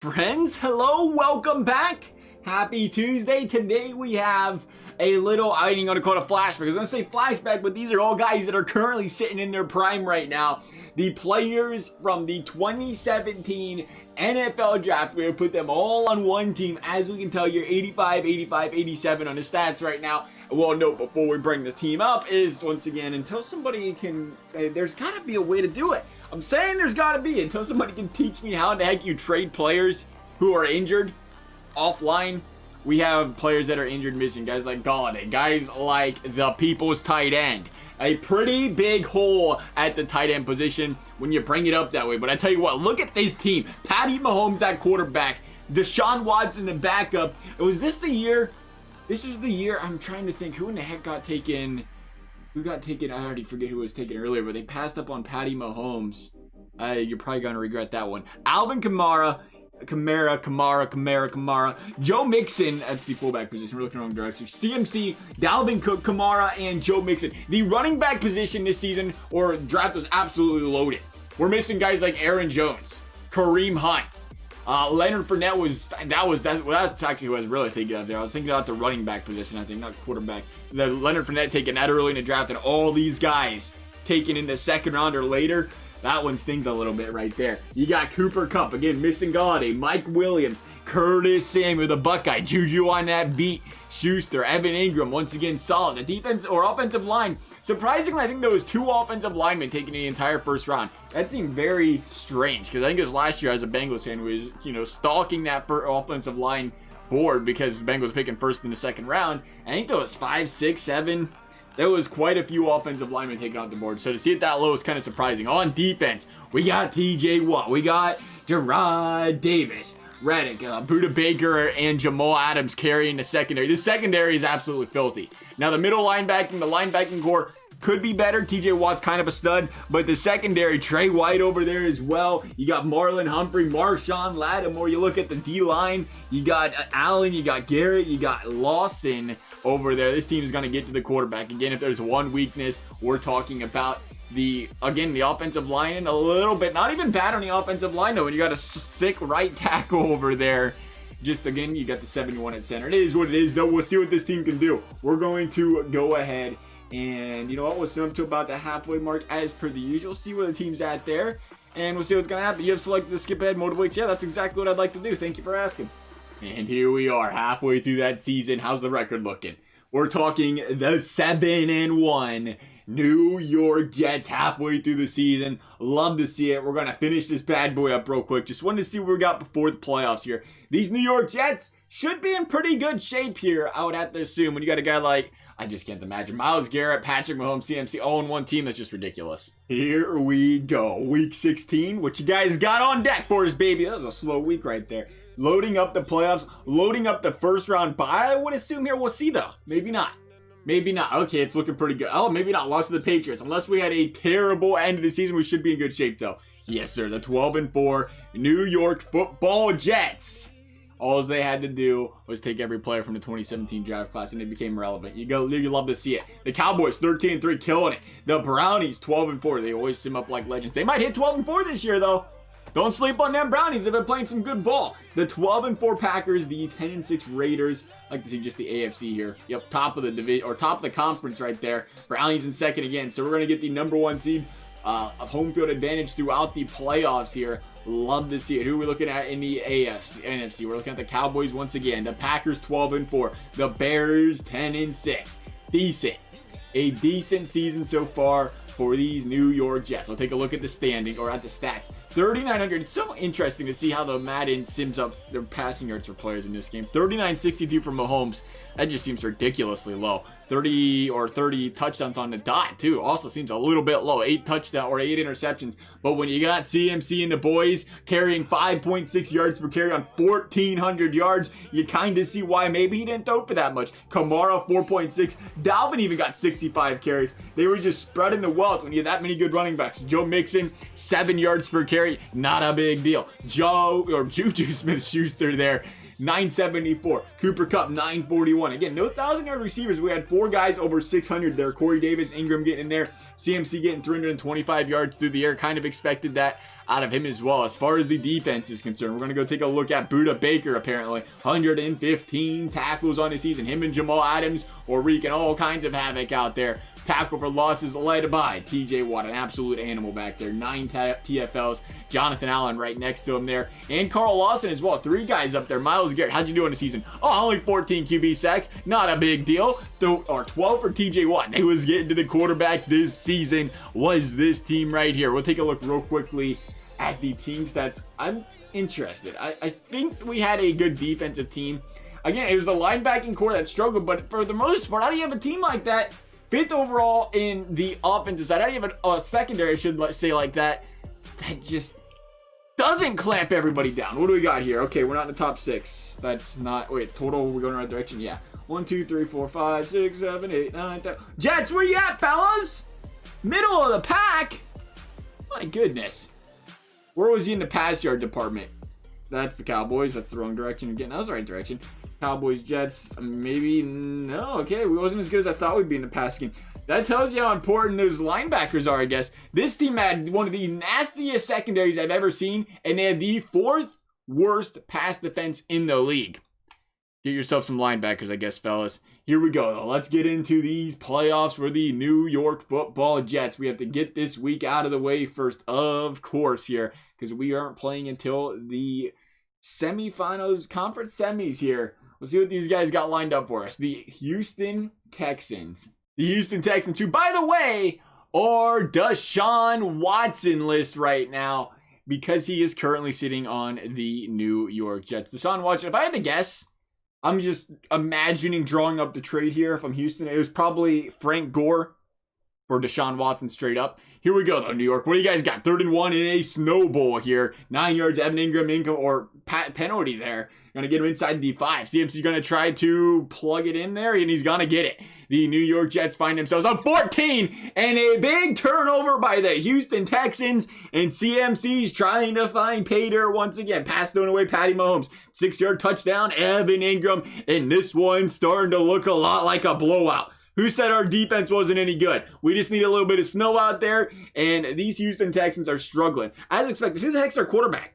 Friends, hello, welcome back. Happy Tuesday. Today we have a little, I ain't gonna call it a flashback. I was gonna say flashback, but these are all guys that are currently sitting in their prime right now. The players from the 2017 NFL Draft. We're gonna put them all on one team. As we can tell, you're 85, 85, 87 on the stats right now. Well, note before we bring the team up is, once again, until somebody can, there's gotta be a way to do it. I'm saying there's gotta be, until somebody can teach me how the heck you trade players who are injured offline. We have players that are injured, missing, guys like Galladay, guys like the people's tight end. A pretty big hole at the tight end position when you bring it up that way. But I tell you what, look at this team. Patty Mahomes at quarterback, Deshaun Watson the backup. Was this the year? This is the year. I'm trying to think who in the heck got taken. Who got taken? I already forget who was taken earlier, but they passed up on Patty Mahomes. You're probably going to regret that one. Alvin Kamara. Joe Mixon, that's the fullback position. We're looking in the wrong direction. CMC, Dalvin Cook, Kamara, and Joe Mixon. The running back position this season or draft was absolutely loaded. We're missing guys like Aaron Jones, Kareem Hunt. Leonard Fournette that's actually who I was really thinking of there. I was thinking about the running back position, I think, not quarterback. So Leonard Fournette taken that early in the draft, and all these guys taken in the second round or later. That one stings a little bit right there. You got Cooper Kupp, again, missing Galladay, Mike Williams, Curtis Samuel, the Buckeye, Juju on that beat, Schuster, Evan Ingram, once again, solid. The defense or offensive line, surprisingly, I think there was 2 offensive linemen taking the entire first round. That seemed very strange, because I think it was last year as a Bengals fan who was, stalking that offensive line board because the Bengals picking first in the second round. I think there was 5, 6, 7. There was quite a few offensive linemen taken off the board. So to see it that low is kind of surprising. On defense, we got TJ Watt. We got Gerard Davis, Reddick, Buda Baker, and Jamal Adams carrying the secondary. The secondary is absolutely filthy. Now the middle linebacking, the linebacking core could be better. TJ Watt's kind of a stud, but the secondary, Trey White over there as well. You got Marlon Humphrey, Marshawn Lattimore. You look at the D-line, you got Allen, you got Garrett, you got Lawson over there. This team is going to get to the quarterback. Again, if there's one weakness, we're talking about the offensive line a little bit. Not even bad on the offensive line, though. And you got a sick right tackle over there. Just, again, you got the 71 at center. It is what it is, though. We'll see what this team can do. We're going to go ahead and, you know what, we'll sum up to about the halfway mark as per the usual. See where the team's at there, and we'll see what's going to happen. You have selected the skip ahead motivates. Yeah, that's exactly what I'd like to do. Thank you for asking. And here we are, halfway through that season. How's the record looking? We're talking the 7-1 New York Jets halfway through the season. Love to see it. We're going to finish this bad boy up real quick. Just wanted to see what we got before the playoffs here. These New York Jets should be in pretty good shape here, I would have to assume. When you got a guy like, I just can't imagine, Myles Garrett, Patrick Mahomes, CMC, all in one team. That's just ridiculous. Here we go. Week 16. What you guys got on deck for us, baby? That was a slow week right there. Loading up the playoffs, loading up the first round bye. I would assume here we'll see, though. Maybe not. Maybe not. Okay, it's looking pretty good. Oh, maybe not. Lost to the Patriots. Unless we had a terrible end of the season, we should be in good shape, though. Yes, sir. The 12-4 New York Football Jets. All they had to do was take every player from the 2017 draft class, and they became relevant. You love to see it. The Cowboys, 13-3, killing it. The Brownies, 12-4. They always sim up like legends. They might hit 12-4 this year, though. Don't sleep on them Brownies. They've been playing some good ball. The 12-4 Packers, the 10-6 Raiders. I like to see just the AFC here. Yep, top of the division or top of the conference right there. Brownies in second again. So we're gonna get the #1 seed, of home field advantage throughout the playoffs here. Love to see it. Who are we looking at in the NFC? We're looking at the Cowboys once again. The Packers 12-4. The Bears 10-6. A decent season so far for these New York Jets. I'll take a look at the standing or at the stats. 3,900. It's so interesting to see how the Madden sims up their passing yards for players in this game. 39.62 from Mahomes. That just seems ridiculously low. 30 touchdowns on the dot too. Also seems a little bit low. 8 touchdowns or 8 interceptions. But when you got CMC and the boys carrying 5.6 yards per carry on 1,400 yards, you kind of see why maybe he didn't throw for that much. Kamara 4.6. Dalvin even got 65 carries. They were just spreading the wealth when you have that many good running backs. Joe Mixon 7 yards per carry. Not a big deal. Juju Smith-Schuster there. 974. Cooper Kupp 941. Again, no 1,000-yard receivers. We had 4 4 guys over 600 there. Corey Davis, Ingram getting in there. CMC getting 325 yards through the air. Kind of expected that out of him as well. As far as the defense is concerned, we're going to go take a look at Buda Baker, apparently. 115 tackles on the season. Him and Jamal Adams are wreaking all kinds of havoc out there. Tackle for losses led by TJ Watt, an absolute animal back there. 9 TFLs. Jonathan Allen right next to him there. And Carl Lawson as well. 3 guys up there. Myles Garrett, how'd you do in the season? Oh, only 14 QB sacks. Not a big deal. Or 12 for TJ Watt. They was getting to the quarterback this season. Was this team right here. We'll take a look real quickly at the team stats. I'm interested. I think we had a good defensive team. Again, it was the linebacking core that struggled, but for the most part, how do you have a team like that? 5th overall in the offensive side. How do you have a secondary, I should say, like that just doesn't clamp everybody down? What do we got here? Okay, we're not in the top 6. That's not, wait, total, we're going in the right direction? Yeah. 1, 2, 3, 4, 5, 6, 7, 8, 9, 10. Jets, where you at, fellas? Middle of the pack? My goodness. Where was he in the pass yard department? That's the Cowboys. That's the wrong direction again. That was the right direction. Cowboys, Jets, maybe, no, okay, we wasn't as good as I thought we'd be in the pass game. That tells you how important those linebackers are, I guess. This team had one of the nastiest secondaries I've ever seen, and they had the 4th worst pass defense in the league. Get yourself some linebackers, I guess, fellas. Here we go, though. Let's get into these playoffs for the New York Football Jets. We have to get this week out of the way first, of course, here, because we aren't playing until the semifinals, conference semis here. We'll see what these guys got lined up for us. The Houston Texans. The Houston Texans, who, by the way, are Deshaun Watson list right now because he is currently sitting on the New York Jets. Deshaun Watson, if I had to guess, I'm just imagining drawing up the trade here from Houston. It was probably Frank Gore for Deshaun Watson straight up. Here we go, though, New York. What do you guys got? 3rd and 1 in a snowball here. 9 yards, Evan Ingram income or penalty there. Going to get him inside the 5. CMC's going to try to plug it in there, and he's going to get it. The New York Jets find themselves on 14, and a big turnover by the Houston Texans, and CMC's trying to find pay dirt once again. Pass thrown away, Patty Mahomes. 6-yard touchdown, Evan Ingram, and this one's starting to look a lot like a blowout. Who said our defense wasn't any good? We just need a little bit of snow out there, and these Houston Texans are struggling. As expected, who the heck's our quarterback?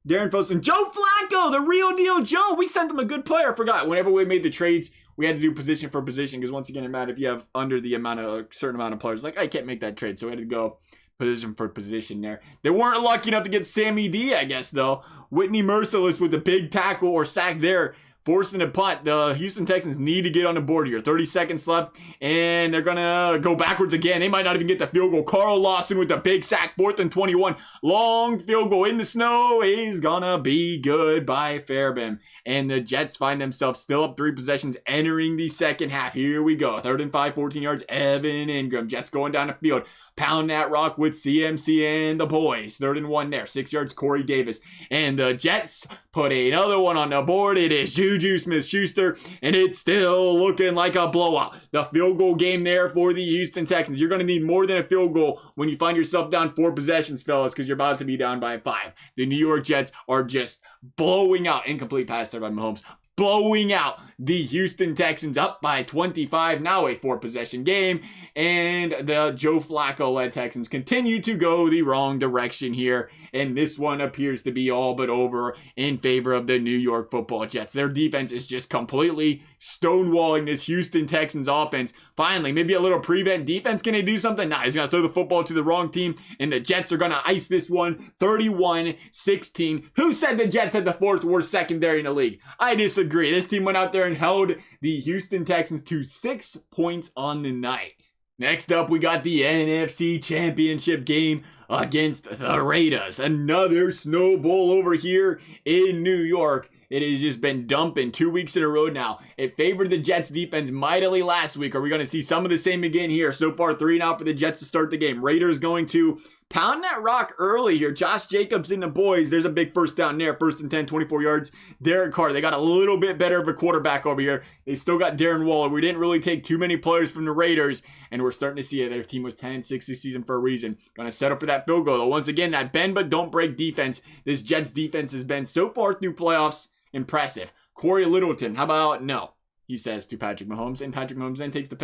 Darren Folsom. Joe Flacco, the real deal Joe. We sent him a good player. I forgot. Whenever we made the trades, we had to do position for position because once again, it mattered if you have under the amount of a certain amount of players. Like, I can't make that trade, so we had to go position for position there. They weren't lucky enough to get Sammy D, I guess, though. Whitney Merciless with the big tackle or sack there, forcing a punt. The Houston Texans need to get on the board here. 30 seconds left, and they're going to go backwards again. They might not even get the field goal. Carl Lawson with the big sack, 4th and 21. Long field goal in the snow is going to be good by Fairbairn. And the Jets find themselves still up 3 possessions entering the second half. Here we go. 3rd and 5, 14 yards, Evan Ingram. Jets going down the field. Pound that rock with CMC and the boys. 3rd and 1 there. 6 yards, Corey Davis. And the Jets put another one on the board. It is Juju Smith-Schuster, and it's still looking like a blowout. The field goal game there for the Houston Texans. You're going to need more than a field goal when you find yourself down 4 possessions, fellas, because you're about to be down by 5. The New York Jets are just blowing out. Incomplete pass there by Mahomes. Blowing out the Houston Texans up by 25. Now a 4-possession game. And the Joe Flacco-led Texans continue to go the wrong direction here. And this one appears to be all but over in favor of the New York Football Jets. Their defense is just completely stonewalling this Houston Texans offense. Finally, maybe a little prevent defense. Can they do something? Nah, he's going to throw the football to the wrong team. And the Jets are going to ice this one 31-16. Who said the Jets had the 4th worst secondary in the league? I disagree. This team went out there and held the Houston Texans to 6 points on the night. Next up, we got the NFC Championship game against the Raiders. Another snowball over here in New York. It has just been dumping 2 weeks in a row now. It favored the Jets defense mightily last week. Are we going to see some of the same again here? So far, 3-0 for the Jets to start the game. Raiders going to pound that rock early here. Josh Jacobs and the boys. There's a big first down there. 1st and 10, 24 yards. Derek Carr. They got a little bit better of a quarterback over here. They still got Darren Waller. We didn't really take too many players from the Raiders, and we're starting to see it. Their team was 10-6 this season for a reason. Going to set up for that field goal. Once again, that bend but don't break defense. This Jets defense has been so far through playoffs impressive. Corey Littleton, how about no? he says to Patrick Mahomes, and Patrick Mahomes then takes the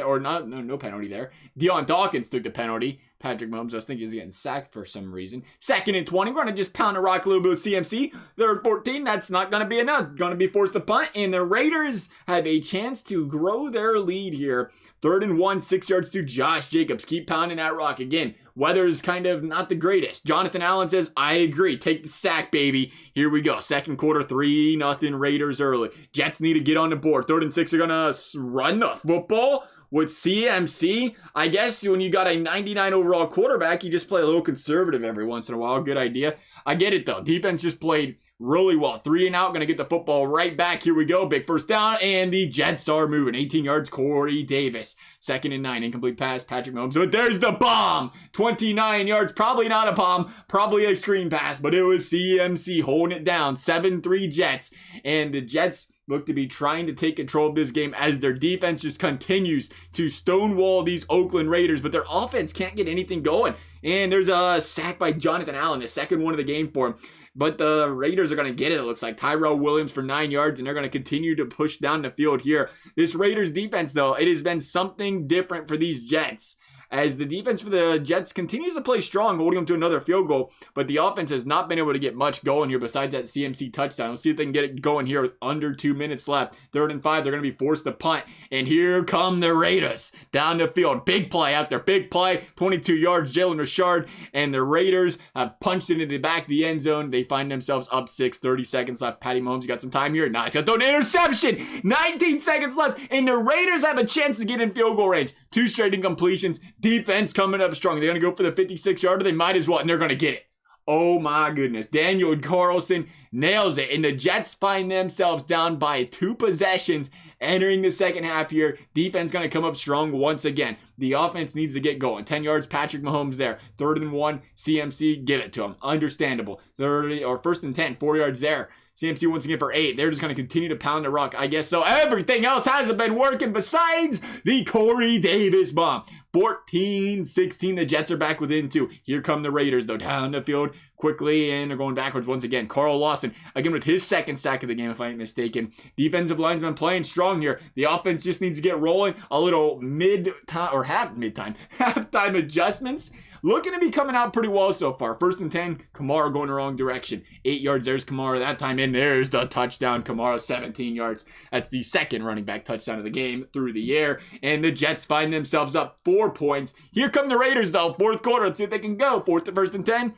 no penalty there. Deion Dawkins took the penalty. Patrick Mahomes, I think, is getting sacked for some reason. 2nd and 20. We're going to just pound the rock a little bit with CMC. 3rd 14. That's not going to be enough. Going to be forced to punt, and the Raiders have a chance to grow their lead here. 3rd and 1, 6 yards to Josh Jacobs. Keep pounding that rock again. Weather's kind of not the greatest. Jonathan Allen says, I agree. Take the sack, baby. Here we go. 2nd quarter, 3-0 Raiders early. Jets need to get on the board. 3rd and 6 are going to run the football with CMC. I guess when you got a 99 overall quarterback, you just play a little conservative every once in a while. Good idea. I get it, though. Defense just played really well. 3 and out. Going to get the football right back. Here we go. Big first down. And the Jets are moving. 18 yards. Corey Davis. 2nd and 9. Incomplete pass. Patrick Mahomes. But there's the bomb. 29 yards. Probably not a bomb. Probably a screen pass. But it was CMC holding it down. 7-3 Jets. And the Jets look to be trying to take control of this game as their defense just continues to stonewall these Oakland Raiders. But their offense can't get anything going. And there's a sack by Jonathan Allen. The 2nd one of the game for him. But the Raiders are going to get it looks like. Tyrell Williams for 9 yards, and they're going to continue to push down the field here. This Raiders defense, though, it has been something different for these Jets, as the defense for the Jets continues to play strong, holding them to another field goal. But the offense has not been able to get much going here besides that CMC touchdown. We'll see if they can get it going here with under 2 minutes left. 3rd and 5, they're going to be forced to punt. And here come the Raiders down the field. Big play after big play. 22 yards, Jalen Richard. And the Raiders have punched it into the back of the end zone. They find themselves up 6, 30 seconds left. Patty Mahomes, you got some time here. Nice. Got thrown an interception. 19 seconds left. And the Raiders have a chance to get in field goal range. 2 straight incompletions. Defense coming up strong. They're going to go for the 56-yarder. They might as well, and they're going to get it. Oh my goodness. Daniel Carlson nails it, and the Jets find themselves down by 2 possessions entering the second half here. Defense going to come up strong once again. The offense needs to get going. 10 yards, Patrick Mahomes there. 3rd and 1, CMC, give it to him. Understandable. 1st and 10, 4 yards there. CMC once again for 8. They're just going to continue to pound the rock, I guess so. Everything else hasn't been working besides the Corey Davis bomb. 14-16. The Jets are back within 2. Here come the Raiders, though, down the field quickly, and they're going backwards once again. Carl Lawson, again with his 2nd sack of the game, if I ain't mistaken. Defensive line's been playing strong here. The offense just needs to get rolling. A little mid-time, or halftime adjustments. Looking to be coming out pretty well so far. 1st and 10, Kamara going the wrong direction. 8 yards, there's Kamara that time, and there's the touchdown. Kamara, 17 yards. That's the 2nd running back touchdown of the game through the air, and the Jets find themselves up 4 points. Here come the Raiders, though. 4th quarter, let's see if they can go. 1st and 10.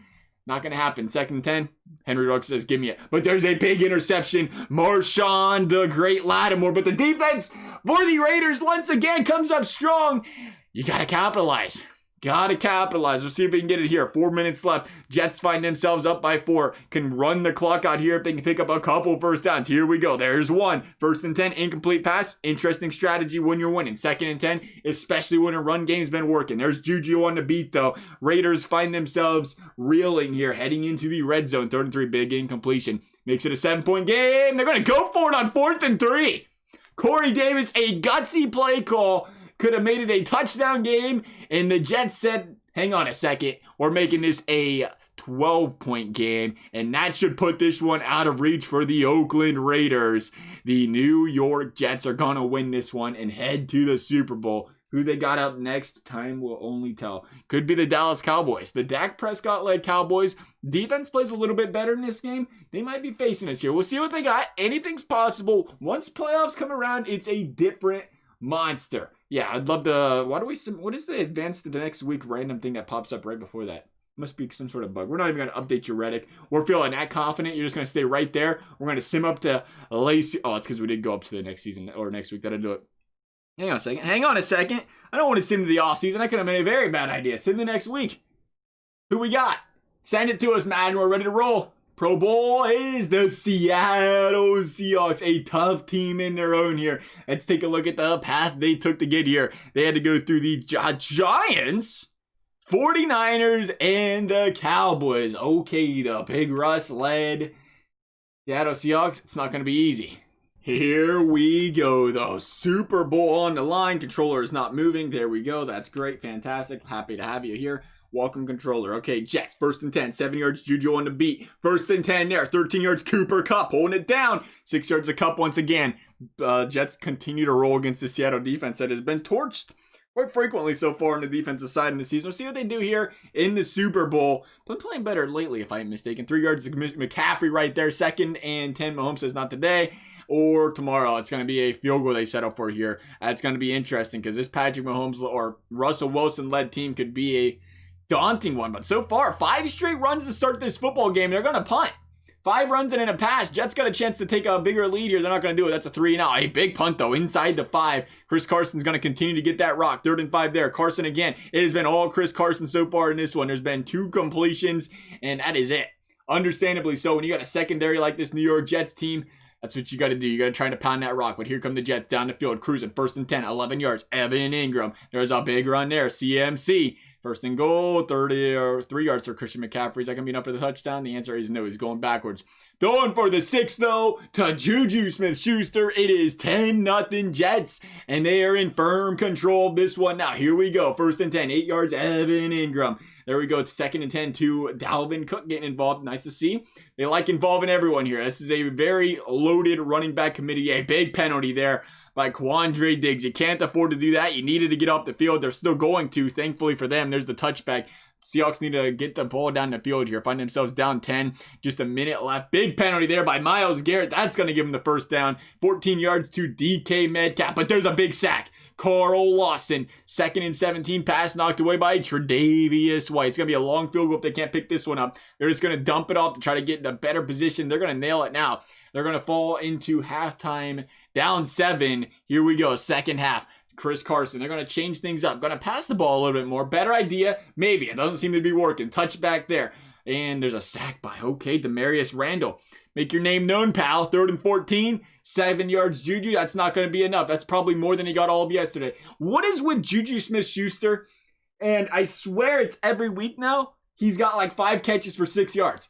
Not going to happen. 2nd and 10. Henry Ruggs says, give me it. But there's a big interception. Marshawn, the great Lattimore. But the defense for the Raiders once again comes up strong. You got to capitalize. Gotta capitalize. We'll see if we can get it here. 4 minutes left. Jets find themselves up by 4. Can run the clock out here if they can pick up a couple first downs. Here we go. There's 1. 1st and 10. Incomplete pass. Interesting strategy when you're winning. 2nd and 10. Especially when a run game's been working. There's Juju on the beat, though. Raiders find themselves reeling here. Heading into the red zone. 3rd and 3. Big incompletion. Makes it a 7-point game. They're going to go for it on 4th and 3. Corey Davis, a gutsy play call. Could have made it a touchdown game, and the Jets said, hang on a second, we're making this a 12-point game, and that should put this one out of reach for the Oakland Raiders. The New York Jets are going to win this one and head to the Super Bowl. Who they got up next, time will only tell. Could be the Dallas Cowboys. The Dak Prescott-led Cowboys. Defense plays a little bit better in this game. They might be facing us here. We'll see what they got. Anything's possible. Once playoffs come around, it's a different monster. Yeah, I'd love to. What is the advance to the next week random thing that pops up right before that? Must be some sort of bug. We're not even going to update your Reddit. We're feeling that confident. You're just going to stay right there. We're going to sim up to Lacey. Oh, it's because we did go up to the next season or next week that I do it. Hang on a second. I don't want to sim to the off season. That could have been a very bad idea. Sim the next week. Who we got? Send it to us, Madden. We're ready to roll. Pro Bowl is the Seattle Seahawks, a tough team in their own here. Let's take a look at the path they took to get here. They had to go through the Giants, 49ers, and the Cowboys. Okay, the Big Russ led Seattle Seahawks. It's not going to be easy. Here we go, though. Super Bowl on the line. Controller is not moving. There we go. That's great. Fantastic. Happy to have you here. Welcome controller. Okay, Jets, 1st and 10. 7 yards, Juju on the beat. 1st and 10 there. 13 yards, Cooper Kupp holding it down. 6 yards, the Kupp once again. Jets continue to roll against the Seattle defense that has been torched quite frequently so far on the defensive side in the season. We'll see what they do here in the Super Bowl. Been playing better lately, if I'm mistaken. 3 yards, McCaffrey right there. 2nd and 10. Mahomes says not today or tomorrow. It's going to be a field goal they set up for here. It's going to be interesting because this Patrick Mahomes or Russell Wilson led team could be a daunting one. But so far, 5 straight runs to start this football game. They're going to punt. 5 runs and in a pass. Jets got a chance to take a bigger lead here. They're not going to do it. That's a 3 and out. A big punt, though, inside the 5. Chris Carson's going to continue to get that rock. 3rd and 5 there. Carson again. It has been all Chris Carson so far in this one. There's been 2 completions, and that is it. Understandably so. When you got a secondary like this New York Jets team, that's what you got to do. You got to try to pound that rock. But here come the Jets down the field, cruising. 1st and 10, 11 yards. Evan Ingram. There's a big run there. CMC. 1st and goal, 30 or 3 yards for Christian McCaffrey. Is that going to be enough for the touchdown? The answer is no. He's going backwards. Going for the 6, though, to Juju Smith-Schuster. It is 10-0 Jets, and they are in firm control of this one. Now, here we go. 1st and 10, 8 yards, Evan Ingram. There we go. 2nd and 10 to Dalvin Cook getting involved. Nice to see. They like involving everyone here. This is a very loaded running back committee. A big penalty there by Quandre Diggs. You can't afford to do that. You needed to get off the field. They're still going to. Thankfully for them, there's the touchback. Seahawks need to get the ball down the field here. Find themselves down 10. Just a minute left. Big penalty there by Myles Garrett. That's going to give them the 1st down. 14 yards to DK Metcalf. But there's a big sack. Carl Lawson. 2nd and 17. Pass knocked away by Tre'Davious White. It's going to be a long field goal if they can't pick this one up. They're just going to dump it off to try to get in a better position. They're going to nail it now. They're going to fall into halftime down 7. Here we go. 2nd half. Chris Carson. They're going to change things up. Going to pass the ball a little bit more. Better idea. Maybe. It doesn't seem to be working. Touchback there. And there's a sack by, Demarius Randall. Make your name known, pal. 3rd and 14. 7 yards, Juju. That's not going to be enough. That's probably more than he got all of yesterday. What is with Juju Smith-Schuster? And I swear it's every week now. He's got like 5 catches for 6 yards.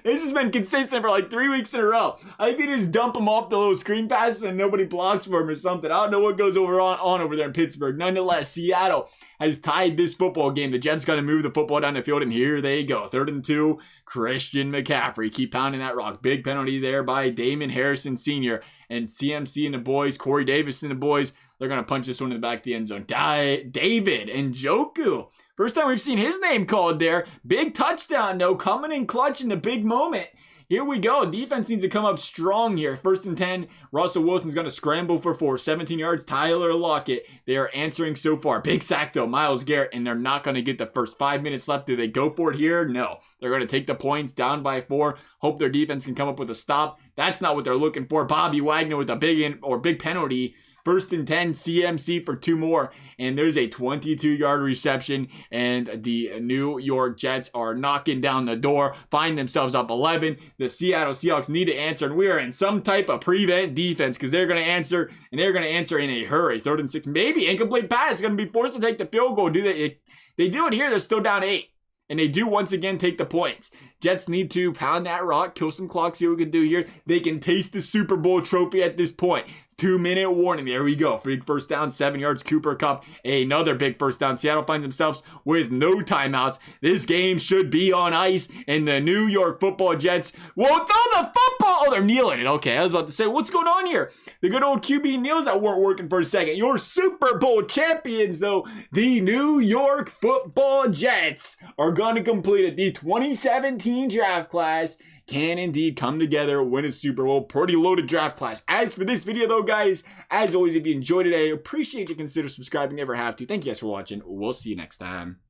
This has been consistent for like 3 weeks in a row. I think they just dump him off the little screen passes and nobody blocks for him or something. I don't know what goes on over there in Pittsburgh. Nonetheless, Seattle has tied this football game. The Jets got to move the football down the field, and here they go. 3rd and 2, Christian McCaffrey. Keep pounding that rock. Big penalty there by Damon Harrison Sr. And CMC and the boys, Corey Davis and the boys, they're going to punch this one in the back of the end zone. David Njoku. First time we've seen his name called there. Big touchdown, though, coming in clutch in the big moment. Here we go. Defense needs to come up strong here. 1st and 10. Russell Wilson's going to scramble for 4. 17 yards. Tyler Lockett. They are answering so far. Big sack, though. Myles Garrett, and they're not going to get the first 5 minutes left. Do they go for it here? No. They're going to take the points down by 4. Hope their defense can come up with a stop. That's not what they're looking for. Bobby Wagner with a big penalty. 1st and 10, CMC for 2 more, and there's a 22-yard reception, and the New York Jets are knocking down the door, find themselves up 11. The Seattle Seahawks need to answer, and we are in some type of prevent defense because they're going to answer, and they're going to answer in a hurry. 3rd and 6, maybe incomplete pass. Going to be forced to take the field goal. Do they do it here? They're still down 8. And they do once again take the points. Jets need to pound that rock, kill some clock, see what we can do here. They can taste the Super Bowl trophy at this point. 2-minute warning. There we go. Big 1st down, 7 yards, Cooper Kupp. Another big 1st down. Seattle finds themselves with no timeouts. This game should be on ice. And the New York Football Jets won't throw the football. Oh, they're kneeling it. Okay, I was about to say, what's going on here? The good old QB kneels that weren't working for a second. Your Super Bowl champions, though, the New York Football Jets, are going to complete it. The 2017 draft class can indeed come together, win a Super Bowl. Pretty loaded draft class. As for this video, though, guys, as always, if you enjoyed it, I appreciate you consider subscribing. Never have to. Thank you guys for watching. We'll see you next time.